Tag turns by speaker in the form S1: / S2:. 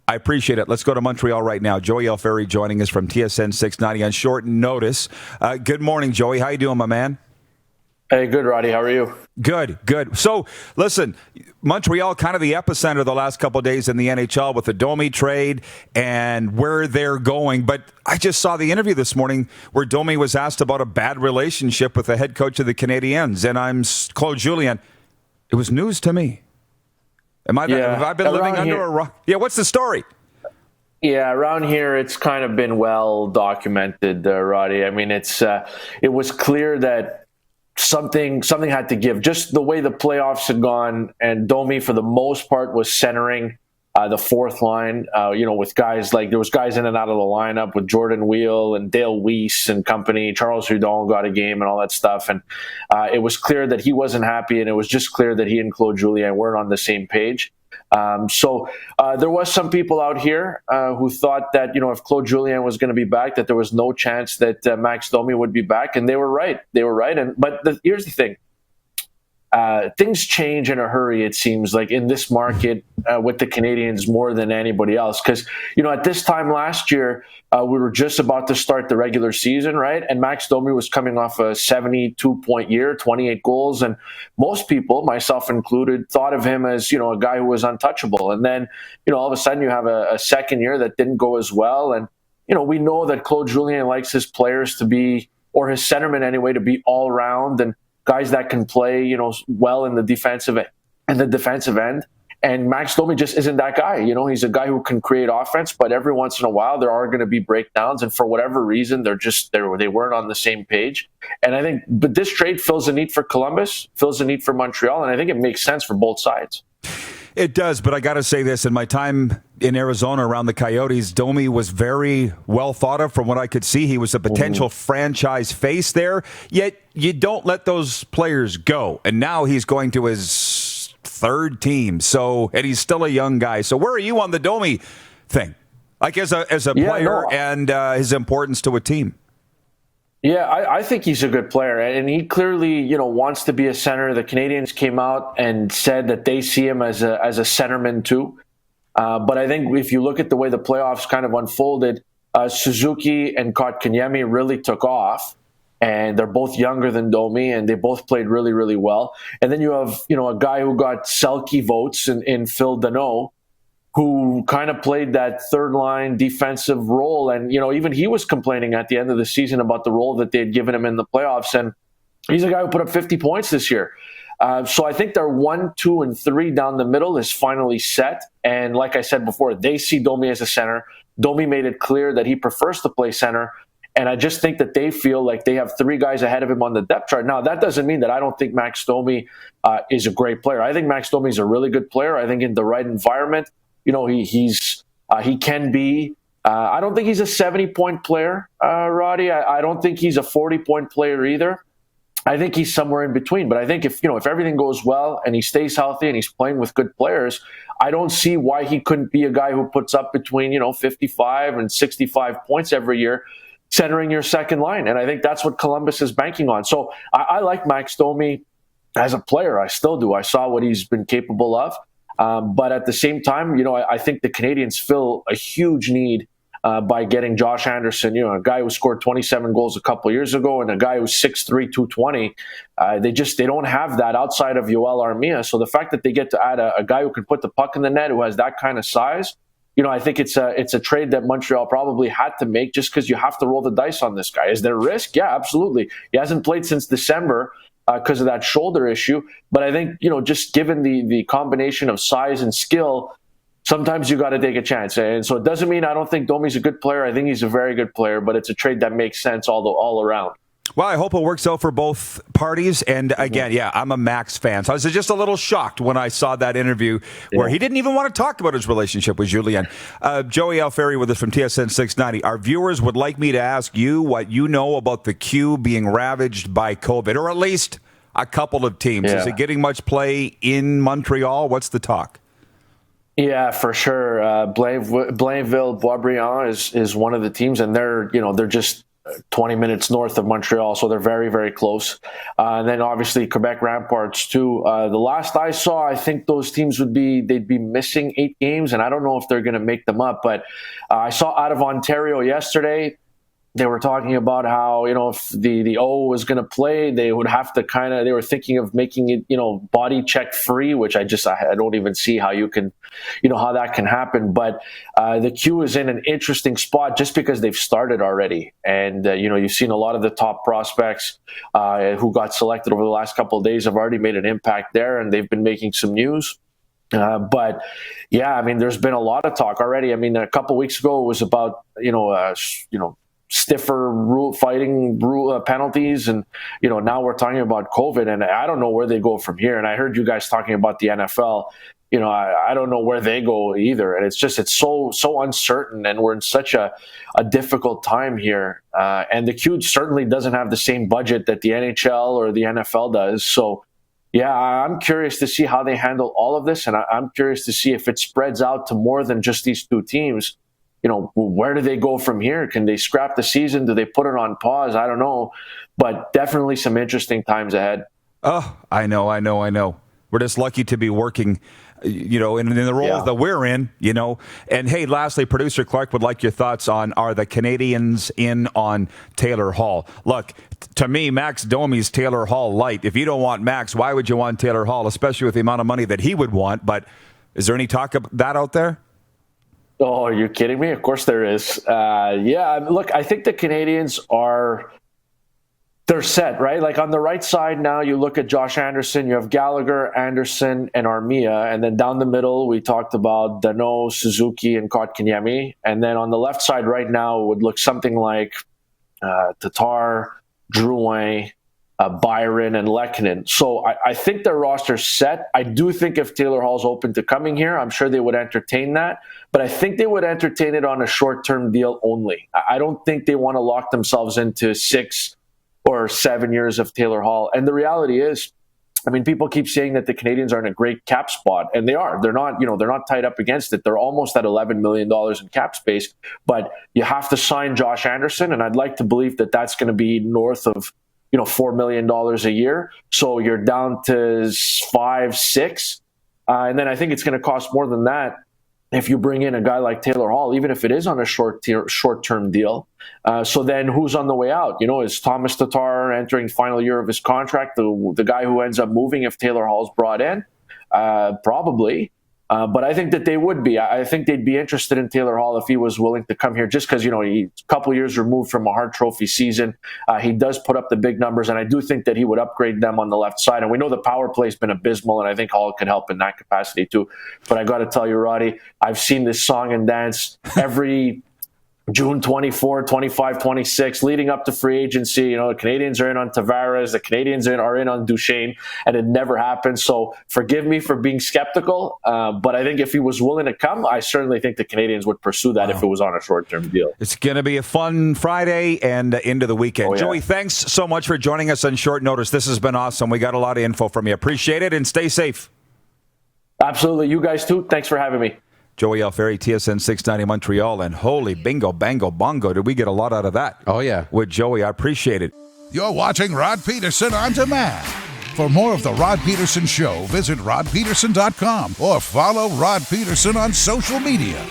S1: I appreciate it. Let's go to Montreal right now. Joey Alfieri joining us from TSN 690 on short notice. Good morning, Joey. How you doing, my man?
S2: Hey, good, Roddy. How are you?
S1: Good. So, listen, Montreal kind of the epicenter the last couple of days in the NHL with the Domi trade and where they're going. But I just saw the interview this morning where Domi was asked about a bad relationship with the head coach of the Canadiens, and Claude Julien. It was news to me. Have I been living under a rock? Yeah, what's the story?
S2: Yeah, around here it's kind of been well documented, Roddy. I mean, it was clear that something had to give. Just the way the playoffs had gone, and Domi for the most part was centering the fourth line. With guys like there was guys in and out of the lineup with Jordan Wheel and Dale Weiss and company. Charles Hudon got a game and all that stuff, and it was clear that he wasn't happy, and it was just clear that he and Claude Julien weren't on the same page. So there was some people out here who thought that, if Claude Julien was going to be back, that there was no chance that Max Domi would be back. And they were right. But here's the thing. Things change in a hurry, it seems like, in this market with the Canadiens more than anybody else. Because, at this time last year, we were just about to start the regular season, right? And Max Domi was coming off a 72-point year, 28 goals. And most people, myself included, thought of him as, a guy who was untouchable. And then, all of a sudden you have a second year that didn't go as well. And, we know that Claude Julien likes his players to be, or his centerman anyway, to be all around and guys that can play, well in the defensive end. And Max Domi just isn't that guy. He's a guy who can create offense, but every once in a while there are going to be breakdowns. And for whatever reason, they weren't on the same page. And but this trade fills a need for Columbus, fills a need for Montreal. And I think it makes sense for both sides.
S1: It does, but I got to say this. In my time in Arizona around the Coyotes, Domi was very well thought of from what I could see. He was a potential franchise face there, yet you don't let those players go. And now he's going to his third team, and he's still a young guy. So where are you on the Domi thing? Like as a player and his importance to a team?
S2: Yeah, I think he's a good player, and he clearly, wants to be a center. The Canadiens came out and said that they see him as a centerman too. But I think if you look at the way the playoffs kind of unfolded, Suzuki and Kotkaniemi really took off, and they're both younger than Domi, and they both played really, really well. And then you have, a guy who got Selke votes in Phil Danault, who kind of played that third-line defensive role. And, even he was complaining at the end of the season about the role that they had given him in the playoffs. And he's a guy who put up 50 points this year. So I think their 1, 2, and 3 down the middle is finally set. And like I said before, they see Domi as a center. Domi made it clear that he prefers to play center. And I just think that they feel like they have 3 guys ahead of him on the depth chart. Now, that doesn't mean that I don't think Max Domi is a great player. I think Max Domi is a really good player. I think in the right environment, he can be. I don't think he's a 70-point player, Roddy. I don't think he's a 40-point player either. I think he's somewhere in between. But I think if everything goes well and he stays healthy and he's playing with good players, I don't see why he couldn't be a guy who puts up between 55 and 65 points every year, centering your second line. And I think that's what Columbus is banking on. So I like Max Domi as a player. I still do. I saw what he's been capable of. But at the same time, I think the Canadiens fill a huge need by getting Josh Anderson, a guy who scored 27 goals a couple years ago and a guy who's 6'3", 220. They don't have that outside of Yoel Armia. So the fact that they get to add a guy who can put the puck in the net, who has that kind of size, I think it's a trade that Montreal probably had to make just because you have to roll the dice on this guy. Is there risk? Yeah, absolutely. He hasn't played since December because of that shoulder issue. But I think, just given the combination of size and skill, sometimes you got to take a chance. And so it doesn't mean I don't think Domi's a good player. I think he's a very good player, but it's a trade that makes sense all around.
S1: Well, I hope it works out for both parties. And again, I'm a Max fan. So I was just a little shocked when I saw that interview where he didn't even want to talk about his relationship with Julien. Joey Alfieri with us from TSN 690. Our viewers would like me to ask you what you know about the Q being ravaged by COVID, or at least a couple of teams. Is it getting much play in Montreal? What's the talk?
S2: Yeah, for sure. Blainville, Boisbriand is one of the teams, and they're 20 minutes north of Montreal, so they're very, very close. And then obviously Quebec Ramparts too. The last I saw, I think those teams they'd be missing 8 games, and I don't know if they're going to make them up. But I saw out of Ontario yesterday, they were talking about how, if the O was going to play, they would have to they were thinking of making it, body check free, which I don't even see how you can, how that can happen. But the Q is in an interesting spot just because they've started already. And, you've seen a lot of the top prospects who got selected over the last couple of days have already made an impact there, and they've been making some news. But yeah, I mean, there's been a lot of talk already. I mean, a couple of weeks ago, it was about, stiffer fighting rule penalties, and now we're talking about COVID, and I don't know where they go from here. And I heard you guys talking about the NFL. I don't know where they go either, and it's so uncertain, and we're in such a difficult time here. And the Q certainly doesn't have the same budget that the NHL or the NFL does. So yeah, I'm curious to see how they handle all of this, and I'm curious to see if it spreads out to more than just these 2 teams. Where do they go from here? Can they scrap the season? Do they put it on pause? I don't know. But definitely some interesting times ahead.
S1: Oh, I know. We're just lucky to be working, in the roles that we're in, And hey, lastly, producer Clark would like your thoughts on, are the Canadiens in on Taylor Hall? Look, to me, Max Domi's Taylor Hall light. If you don't want Max, why would you want Taylor Hall, especially with the amount of money that he would want? But is there any talk of that out there?
S2: Oh, are you kidding me? Of course there is. Look, I think the Canadiens they're set, right? Like on the right side now, you look at Josh Anderson, you have Gallagher, Anderson, and Armia. And then down the middle, we talked about Danault, Suzuki, and Kotkaniemi. And then on the left side right now, it would look something like Tatar, Drouin, Byron, and Lehkonen. So I think their roster's set. I do think if Taylor Hall's open to coming here, I'm sure they would entertain that. But I think they would entertain it on a short-term deal only. I don't think they want to lock themselves into 6 or 7 years of Taylor Hall. And the reality is, I mean, people keep saying that the Canadiens are in a great cap spot, and they are. They're not, they're not tied up against it. They're almost at $11 million in cap space. But you have to sign Josh Anderson, and I'd like to believe that that's going to be north of $4 million a year. So you're down to 5, 6. And then I think it's going to cost more than that if you bring in a guy like Taylor Hall, even if it is on a short-term deal. So then who's on the way out? Is Thomas Tatar entering final year of his contract, the guy who ends up moving if Taylor Hall's brought in? Probably. But I think that they would be. I think they'd be interested in Taylor Hall if he was willing to come here, just because, he's a couple years removed from a Hart Trophy season. He does put up the big numbers, and I do think that he would upgrade them on the left side. And we know the power play has been abysmal, and I think Hall could help in that capacity too. But I got to tell you, Roddy, I've seen this song and dance every June 24, 25, 26, leading up to free agency. The Canadiens are in on Tavares, the Canadiens are in on Duchesne, and it never happened. So forgive me for being skeptical, but I think if he was willing to come, I certainly think the Canadiens would pursue that if it was on a short-term deal.
S1: It's going to be a fun Friday and into the weekend. Oh, yeah. Joey, thanks so much for joining us on short notice. This has been awesome. We got a lot of info from you. Appreciate it, and stay safe.
S2: Absolutely. You guys too. Thanks for having me.
S1: Joey Alfieri, TSN 690 Montreal, and holy bingo, bango, bongo. Did we get a lot out of that?
S3: Oh, yeah.
S1: With Joey, I appreciate it.
S4: You're watching Rod Pedersen On Demand. For more of The Rod Pedersen Show, visit rodpedersen.com or follow Rod Pedersen on social media.